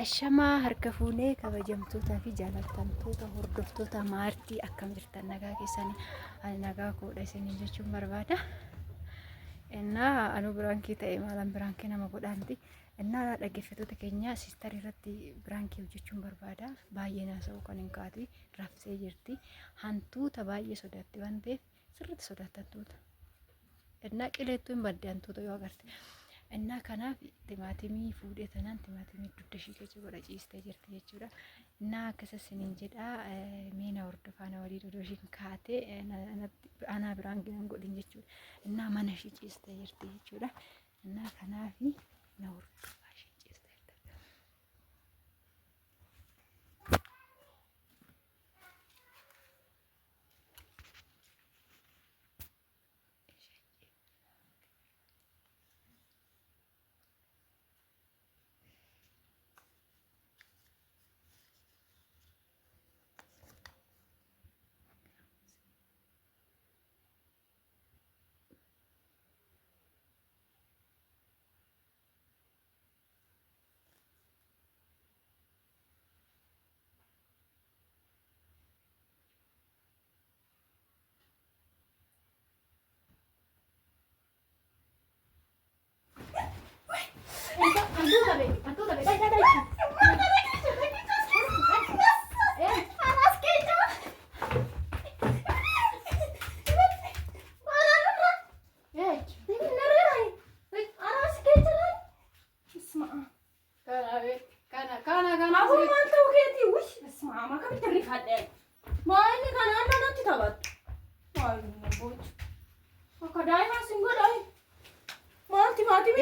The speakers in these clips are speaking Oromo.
Ashamaa harka fuunee kabajamtootaa fi jaallatamtoota hordoftoota maartii akkam jirtan nagaa keessanii ani nagaa koodha isinii jechuun barbaada. Innaa anu biraankii ta'e maalan biraankii nama godhaanti. Innaa dhaggeeffattoota keenya siistarii irratti biraankii hojjechuun barbaada. Baay'ee naasa'u kan hin kaatu raabsee jirti. Hantuuta baay'ee sodaatti waan ta'eef sirriitti sodaattantuuta. Innaa qileettuu hin badde hantuuta yoo agarte. Innaa kanaaf timaatimii fuudhee tanaan timaatimii dudda ishee keessa godha ciistee jirti jechuudha. Innaa akkasa isiniin jedha meena hordofaa walii dodoo ishiin kaatee anaa biraan ginan godhin jechuudha. Innaa mana ishee ciistee jirti jechuudha. Innaa kanaaf na hordofaa ishee ciistee jirti.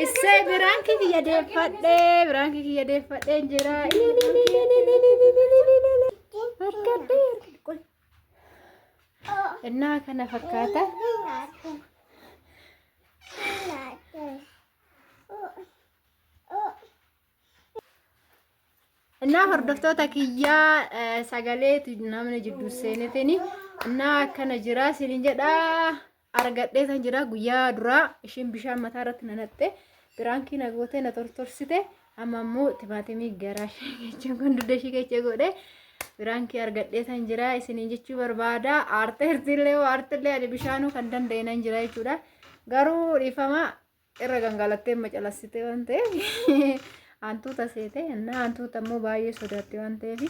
Isse biraankii kiyya deeffadhee jira. Innaa kana fakkaata. Innaa hordoftoota kiyyaa sagalee namni jidduu seenetini innaa akkana jira isiniin jedha. Argadhee tan jira guyyaa duraa ishiin bishaan mataa irratti nanatte biraankii na goote na tortorsite amma immoo timaatimii garaa ishee kun dudda ishee keessa godhe biraankii argadhee tan jira isiniin jechuu barbaada. Aartillee ani bishaanuu kan danda'e nan jira jechuudha. Garuu dhiifama irra gangalattee macalassite waan ta'eef hantuuta seete innaa hantuuta immoo baay'ee sodaatte waan ta'eef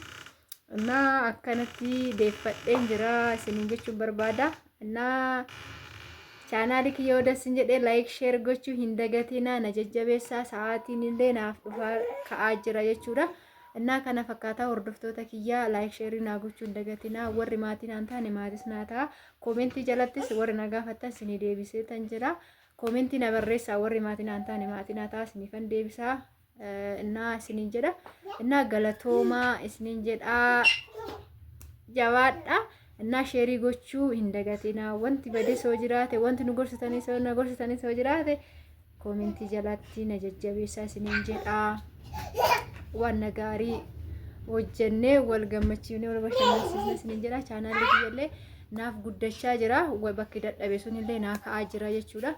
innaa akkanatti deeffadheen jira isiniin jechuu barbaada. Innaa chaanaali kiyya odeessin jedhee like share gochuu hin dagatina na jajjabeessaa sa'aatiin illee naaf dhufaa ka'aa jira jechuudha. Innaa kana fakkaataa hordoftoota kiyyaa like share naa gochuu hin dagatina warri maatiin aan taane maatis naa ta'a. Koomentii jalattis warri na gaafattan isinii deebisee tan jira. Koomentii na barreessaa warri maatiin aan taane maatiin naa ta'a isiniifan deebisaa. Innaa isiniin jedha. Innaa galatoomaa isiniin jedhaa jabaadha. Innaa sheerii gochuu hin dagatina wanti badee soo jiraate wanti nu gorsitanii soo jiraate koomentii jalatti na jajjabeessaa isiniin jedha. Waan gaarii hojjennee wal gammachiifnee wal bashannansiisnee isiniin jedha. Chaanaalli kiyyallee naaf guddachaa jira bakki dadhabe sunillee naa ka'aa jira jechuudha.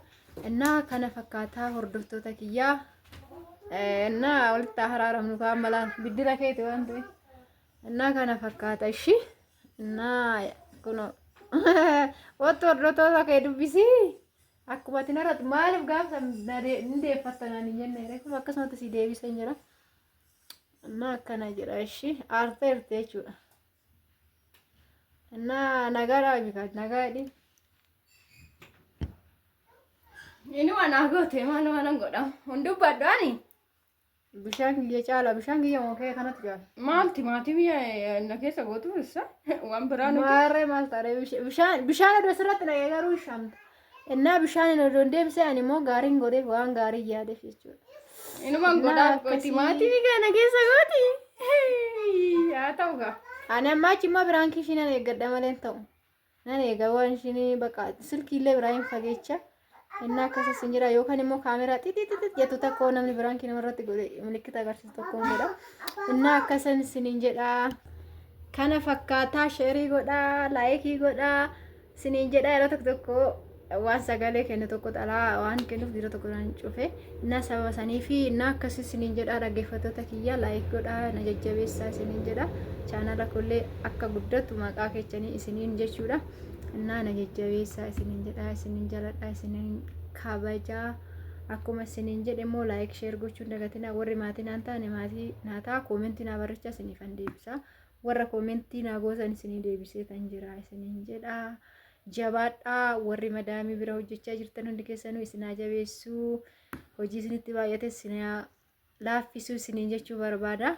Innaa kana fakkaataa hordoftoota kiyyaa innaa walitti haraaramnu kaan malaan biddira keeti waan ta'eef innaa kana fakkaata ishii. Nah, kuno waktu roto kayak dubisi aku batin arat malif gam sam nde fatana ni jenne rek makkas mata si devi senjera nah kana jira ishi arte chu nah nagara bika nagadi ini mana gote mana godam undu badani bishaan kiyya caala bishaan kiyya mookee kanatti jaala maal timaatimii na keessa gootu isa waan biraa nuti maarree maal taare bishaan adda sirratti na garuu shamta innaa bishaan na deebisee ani immoo gaariin godhee waan gaarii yaadeef jechuudha. Inumaan godhaa timaatimii kana keessa gooti haa ta'u gaa ani ammaa achi immoo biraankii ishii nan eeggadha malee ta'u Nani egaa waan ishini bakka silkiillee biraa hin fageecha. Inna akkasas hin jira yookaan immoo kaameraa xixixixitti jettu tokko namni biraan kii namarratti godhe milikkita agarsiisu tokko hin godha. Inna akkasan isiniin jedha. Kana fakkaataa sheerii godhaa, laayikii godhaa, isiniin jedha yeroo tokko tokko waan sagalee kennu tokko xalaa waan kennuuf dhiira tokko naan cufe. Inna sababa sanii fi inna akkas isiniin jedha dhaggeeffattoota kiyya laayik godhaa na jajjabeessaa isiniin jedha. Chaanala kullee akka guddatu maqaa keessanii isiniin jechuudha. Inna na jajjabeessaa isiniin jedha isiniin jaladha isiniin kabajaa. Akkuma isiniin jedhe immoo laayik sheer gochuun dagatina warri maatii naan taane maatii naataa koomentii naa barreechaa isiniif an deebisa. Warra koomentii naa gootan isinii deebisee tan jira isiniin jedha. Jabaadhaa warri madaamii bira hojjechaa jirtan hundi keessanuu isinaa jabeessuu hojii isinitti baay'ate isinaa laaffisuu isiniin jechuu barbaada.